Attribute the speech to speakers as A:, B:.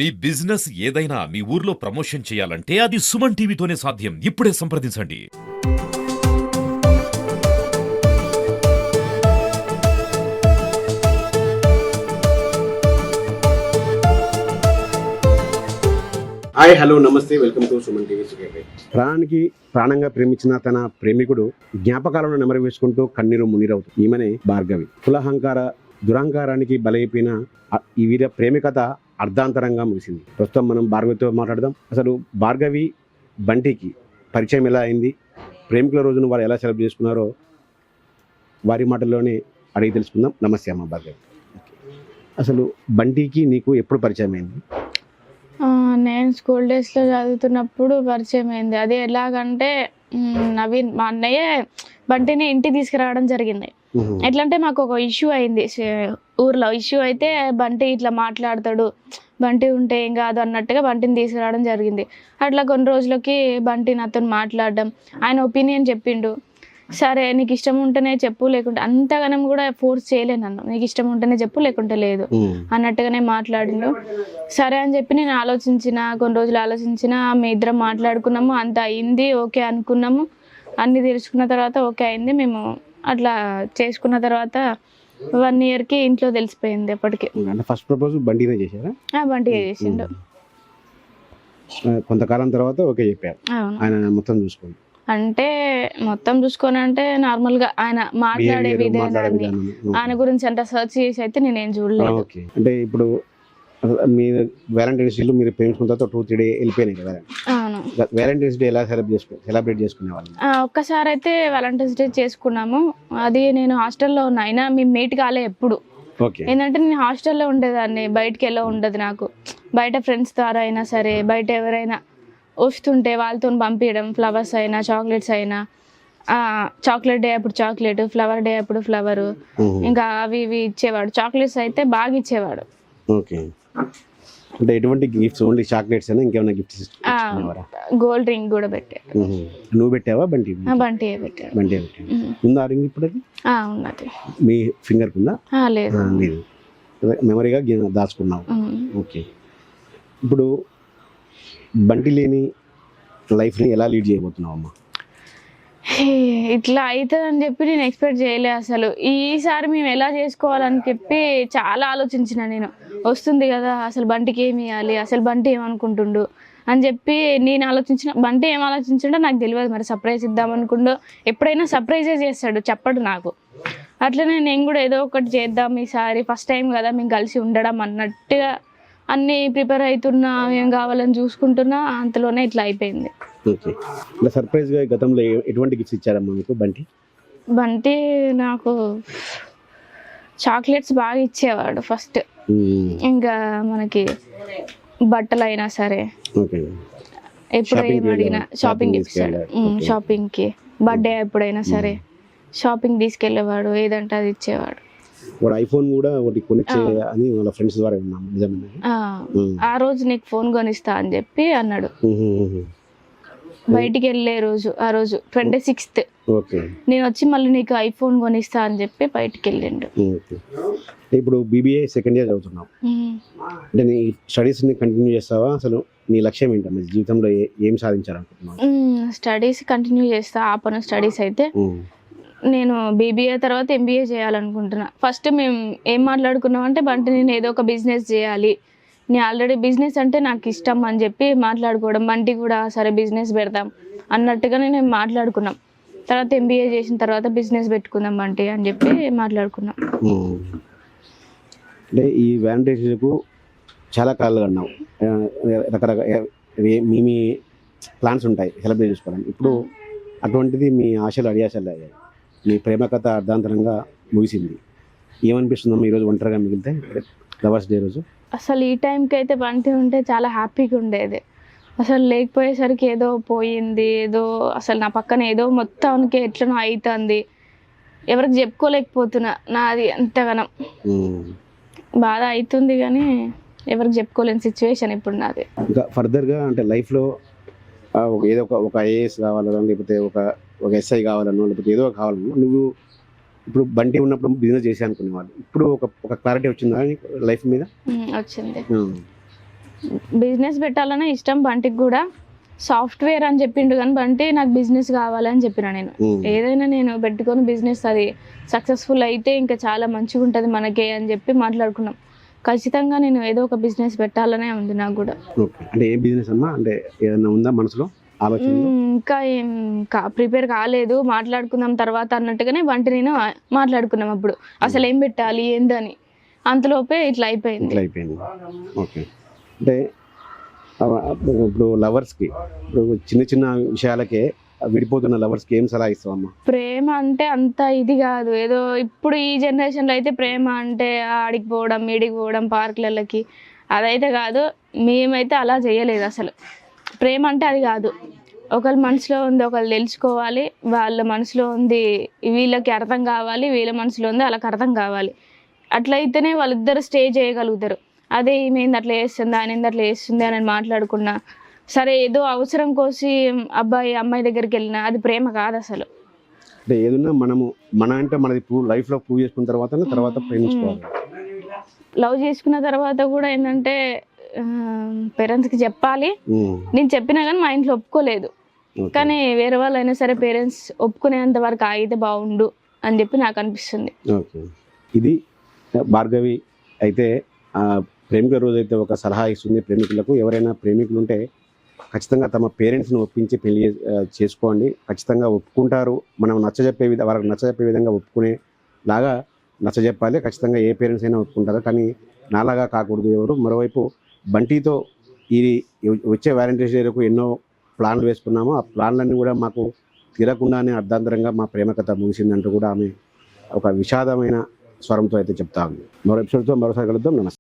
A: మీ business ఏదైనా మీ ఊర్లో promotion చేయాలంటే అది సుమన్ టీవీతోనే సాధ్యం. ఇప్పుడే సంప్రదించండి.
B: హాయ్ హలో నమస్తే వెల్కమ్ టు సుమన్ టీవీ సుఖేపై. ప్రాణానికి ప్రాణంగా ప్రేమించిన తన ప్రేమికుడు జ్ఞాపకాలను నెమరు వేసుకుంటూ కన్నీరు మునిరవుతుంది. ఈమెనే భార్గవి. కులహంకార దురహంకారానికి బలైపోయిన ఈ వీర ప్రేమ కథ అర్ధాంతరంగా ముగిసింది. ప్రస్తుతం మనం భార్గవితో మాట్లాడదాం. అసలు భార్గవి బంటికి పరిచయం ఎలా అయింది, ప్రేమికుల రోజును వారు ఎలా సెలబ్రేట్ చేసుకున్నారో వారి మాటల్లోనే అడిగి తెలుసుకుందాం. నమస్తే అమ్మ భార్గవి. అసలు బంటికి నీకు ఎప్పుడు పరిచయం అయింది?
C: నేను స్కూల్ డేస్లో చదువుతున్నప్పుడు పరిచయం అయింది. అది ఎలాగంటే నవీన్ మా అన్నయ్య బంటిని ఇంటికి తీసుకురావడం జరిగింది. ఎట్లా అంటే మాకు ఒక ఇష్యూ అయింది, ఊర్లో ఇష్యూ అయితే బంటి ఇట్లా మాట్లాడతాడు, బంటి ఉంటే ఏం కాదు అన్నట్టుగా బంటిని తీసుకురావడం జరిగింది. అట్లా కొన్ని రోజులకి బంటి నాతో మాట్లాడడం, ఆయన ఒపీనియన్ చెప్పిండు. సరే నీకు ఇష్టం ఉంటేనే చెప్పు, లేకుంటే అంతగానం కూడా ఫోర్స్ చేయలేను నన్ను, నీకు ఇష్టం ఉంటేనే చెప్పు లేకుంటే లేదు అన్నట్టుగానే మాట్లాడిండు. సరే అని చెప్పి నేను ఆలోచించిన, కొన్ని రోజులు ఆలోచించిన, మీ ఇద్దరం మాట్లాడుకున్నాము, అంత అయింది, ఓకే అనుకున్నాము. అన్నీ తెలుసుకున్న తర్వాత ఓకే అయింది. మేము అట్లా చేసుకున్న తర్వాత 1 yearకి ఇంట్లో తెలిసిపోయింది. అప్పటికి
B: ఫస్ట్ ప్రపోజ్ బంటినే చేశారా?
C: బంటిగా చేసిండు.
B: కొంతకాలం తర్వాత ఓకే చెప్పారు. ఆయన మొత్తం చూసుకోండి
C: అంటే మొత్తం చూసుకొని అంటే నార్మల్గా ఆయన మాట్లాడే విధానాన్ని, ఆయన గురించి అంటే సెర్చ్ చేసి అయితే నేనేం చూడలేదు.
B: అంటే ఇప్పుడు మీరు వ్యాలంటైన్స్ డే మీరు ప్రేమించుకున్న తర్వాత 2-3 days వెళ్ళిపోయినాయి కదా.
C: అవును.
B: వ్యాలంటైన్స్ డే ఎలా సెలబ్రేట్ చేసుకునే వాళ్ళు?
C: ఒక్కసారి అయితే వ్యాలంటైన్స్ డే చేసుకున్నాము. అది నేను హాస్టల్లో ఉన్నా, అయినా మేము మీట్ కాలే ఎప్పుడు. ఏంటంటే నేను హాస్టల్లో ఉండేదాన్ని, బయటికి వెళ్ళి ఉండదు నాకు. బయట ఫ్రెండ్స్ ద్వారా అయినా సరే, బయట ఎవరైనా వస్తుంటే వాళ్ళతో పంపించడం, ఫ్లవర్స్ అయినా చాక్లెట్స్ అయినా, చాక్లెట్ డే అప్పుడు చాక్లెట్, ఫ్లవర్ డే అప్పుడు ఫ్లవరు, ఇంకా అవి ఇవి ఇచ్చేవాడు. చాక్లెట్స్ అయితే బాగా ఇచ్చేవాడు.
B: ఓకే. అంటే ఎటువంటి గిఫ్ట్స్? ఓన్లీ చాక్లెట్స్ అయినా ఇంకేమైనా గిఫ్ట్స్ ఇచ్చేవారా?
C: గోల్డ్ రింగ్ కూడా పెట్టాడు.
B: నువ్వు పెట్టావా? బంటి
C: పెట్టాడు.
B: ఉందా రింగ్ ఇప్పుడు? అది
C: ఉన్నది.
B: మీ ఫింగర్ కుందా?
C: లేదు.
B: లేదు, మెమరీగా దాచుకున్నావు. ఓకే. ఇప్పుడు బంటి లేని లైఫ్ని ఎలా లీడ్ చేయబోతున్నావు అమ్మా?
C: ఇట్లా అవుతుందని చెప్పి నేను ఎక్స్పెక్ట్ చేయలే అసలు. ఈసారి మేము ఎలా చేసుకోవాలని చెప్పి చాలా ఆలోచించిన నేను. వస్తుంది కదా, అసలు బంటికి ఏమి ఇవ్వాలి, అసలు బంటి ఏమనుకుంటుండు అని చెప్పి నేను ఆలోచించిన. బంటి ఏం ఆలోచించిండో నాకు తెలియదు, మరి సర్ప్రైజ్ ఇద్దాం అనుకుండో. ఎప్పుడైనా సర్ప్రైజే చేస్తాడు, చెప్పడు నాకు. అట్లనే నేను కూడా ఏదో ఒకటి చేద్దాం ఈసారి, ఫస్ట్ టైం కదా మేము కలిసి ఉండడం అన్నట్టుగా అన్నీ ప్రిపేర్ అవుతున్నా, ఏం కావాలని చూసుకుంటున్నా, అంతలోనే ఇట్లా అయిపోయింది.
B: ఓకే. సర్ప్రైజ్గా గతంలో ఎటువంటి గిఫ్ట్స్ ఇచ్చారమ్మా మీకు బంటి?
C: బంటి నాకు చాక్లెట్స్ బాగా ఇచ్చేవాడు ఫస్ట్. ఇంకా మనకి బట్టలు అయినా సరే, ఎప్పుడు ఏం అడిగినా షాపింగ్ ఇచ్చాడు. షాపింగ్కి, బర్త్డే ఎప్పుడైనా సరే షాపింగ్ తీసుకెళ్ళేవాడు, ఏదంటే అది ఇచ్చేవాడు.
B: ఐఫోన్ కూడా ఒకటి కొనిచ్చే అని వాళ్ళ ఫ్రెండ్స్ ద్వారా విన్నాము.
C: ఆ రోజు నీకు ఫోన్ కొనిస్తా అని చెప్పి అన్నాడు. బయటికి వెళ్ళే రోజు, ఆ రోజు 26th నేను వచ్చి మళ్ళీ నీకు ఐఫోన్ కొనిస్తా అని చెప్పి బయటికి వెళ్ళిండు.
B: ఇప్పుడు BBA సెకండ్ ఇయర్ చదువుతున్నావు అంటే నీ స్టడీస్ ని కంటిన్యూ చేస్తావా? అసలు నీ లక్ష్యం ఏంటమ్మా జీవితంలో? ఏం సాధించాలనుకుంటున్నావు?
C: స్టడీస్ కంటిన్యూ చేస్తా, ఆపను స్టడీస్ అయితే. నేను BBA తర్వాత MBA చేయాలనుకుంటున్నా. ఫస్ట్ మేము ఏం మాట్లాడుకున్నాం అంటే, బంటి నేను ఏదో ఒక బిజినెస్ చేయాలి, నేను ఆల్రెడీ బిజినెస్ అంటే నాకు ఇష్టం అని చెప్పి మాట్లాడుకోవడం. బంటి కూడా సరే బిజినెస్ పెడదాం అన్నట్టుగానే నేను మాట్లాడుకున్నాం. తర్వాత MBA చేసిన తర్వాత బిజినెస్ పెట్టుకుందాం బంటి అని చెప్పి మాట్లాడుకున్నాం.
B: అంటే ఈ వ్యాలంటైన్స్కు చాలా కాలాలు అన్నావు, రకరకాల మీ ప్లాన్స్ ఉంటాయి సెలబ్రేట్ చేసుకోవడానికి. ఇప్పుడు అటువంటిది మీ ఆశలు అడియాశలు అయ్యాయి, మీ ప్రేమ కథ అర్ధాంతరంగా ముగిసింది. ఏమనిపిస్తుందమ్మా ఈరోజు ఒంటరిగా మిగిలితే, లవర్స్ డే రోజు?
C: అసలు ఈ టైంకి అయితే బంటి ఉంటే చాలా హ్యాపీగా ఉండేది. అసలు లేకపోయేసరికి ఏదో పోయింది, ఏదో అసలు నా పక్కన ఏదో మొత్తానికి ఎట్లనో అవుతుంది, ఎవరికి చెప్పుకోలేకపోతున్నా. నాది అంతగానం బాధ అవుతుంది కానీ ఎవరికి చెప్పుకోలేని సిచ్యువేషన్ ఇప్పుడు నాది.
B: ఇంకా ఫర్దర్గా అంటే లైఫ్లో ఏదో ఒక IAS కావాలనో, లేకపోతే ఒక SI కావాలనో, లేకపోతే ఏదో కావాలనో, నువ్వు ఇప్పుడు బంటి ఉన్నప్పుడు బిజినెస్ చేసే అనుకునేవాళ్ళు, ఇప్పుడు ఒక క్లారిటీ వచ్చిందా లైఫ్ మీద?
C: వచ్చింది. బిజినెస్ పెట్టాలనే ఇష్టం బంటికి కూడా. సాఫ్ట్వేర్ అని చెప్పిండు కానీ బంటి నాకు బిజినెస్ కావాలని చెప్పిన నేను. ఏదైనా నేను పెట్టుకొని బిజినెస్ అది సక్సెస్ఫుల్ అయితే ఇంకా చాలా మంచిగా ఉంటుంది మనకే అని చెప్పి మాట్లాడుకున్నాం. ఖచ్చితంగా నేను ఏదో ఒక బిజినెస్ పెట్టాలనే ఉంది నాకు కూడా.
B: ఓకే, అంటే ఏం బిజినెస్ అమ్మా, అంటే ఏదైనా ఉందా మనసులో ఆలోచన?
C: ఇంకా ఏం ప్రిపేర్ కాలేదు, మాట్లాడుకుందాం తర్వాత అన్నట్టుగానే బంటి నేను మాట్లాడుకున్నాం అప్పుడు అసలు ఏం పెట్టాలి ఏందని. అంతలోపే ఇట్లా అయిపోయింది.
B: ఓకే, అంటే ఇప్పుడు లవర్స్కి ఇప్పుడు చిన్న చిన్న విషయాలకే విడిపోతున్న లవర్స్కి ఏం సలహా ఇస్తావమ్మా?
C: ప్రేమ అంటే అంత ఇది కాదు. ఏదో ఇప్పుడు ఈ జనరేషన్లో అయితే ప్రేమ అంటే ఆడికి పోవడం ఈడికి పోవడం పార్కులకి అదైతే కాదు. మేమైతే అలా చేయలేదు అసలు. ప్రేమ అంటే అది కాదు. ఒకళ్ళ మనసులో ఉంది ఒకళ్ళు తెలుసుకోవాలి, వాళ్ళ మనసులో ఉంది వీళ్ళకి అర్థం కావాలి, వీళ్ళ మనసులో ఉంది వాళ్ళకి అర్థం కావాలి. అట్లయితేనే వాళ్ళిద్దరు స్టే చేయగలుగుతారు. అదే ఈమెంది అట్లా చేస్తుంది ఆయన ఏంది అట్లా చేస్తుంది అని మాట్లాడుకున్నా సరే ఏదో అవసరం కోసి అబ్బాయి అమ్మాయి దగ్గరికి వెళ్ళినా అది ప్రేమ కాదు అసలు.
B: అంటే ఏదన్నా మన అంటే మనది లైఫ్లో ప్రూవ్ చేసుకున్న తర్వాత ప్రేమించుకోవాలి.
C: లవ్ చేసుకున్న తర్వాత కూడా ఏంటంటే పేరెంట్స్కి చెప్పాలి. నేను చెప్పినా కానీ మా ఇంట్లో ఒప్పుకోలేదు. కానీ వేరే వాళ్ళు అయినా సరే పేరెంట్స్ ఒప్పుకునేంత వరకు ఆగితే బాగుండు అని చెప్పి నాకు అనిపిస్తుంది.
B: ఓకే, ఇది భార్గవి అయితే ప్రేమికుల రోజు అయితే ఒక సలహా ఇస్తుంది ప్రేమికులకు. ఎవరైనా ప్రేమికులు ఉంటే ఖచ్చితంగా తమ పేరెంట్స్ని ఒప్పించి పెళ్లి చేసుకోండి. ఖచ్చితంగా ఒప్పుకుంటారు. మనం వాళ్ళకి నచ్చజెప్పే విధంగా ఒప్పుకునేలాగా నచ్చజెప్పాలి. ఖచ్చితంగా ఏ పేరెంట్స్ అయినా ఒప్పుకుంటారు, కానీ నాలాగా కాకూడదు ఎవరు. మరోవైపు బంటితో ఈ వచ్చే వ్యాలంటైన్స్ డేకు ఎన్నో ప్లాన్లు వేసుకున్నాము. ఆ ప్లాన్లన్నీ కూడా మాకు తీరకుండానే అర్ధాంతరంగా మా ప్రేమ కథ ముగిసిందంటూ కూడా ఆమె ఒక విషాదమైన స్వరంతో అయితే చెప్తా ఉంది. మరో ఎపిసోడ్తో మరోసారి కలుద్దాం. నమస్తే.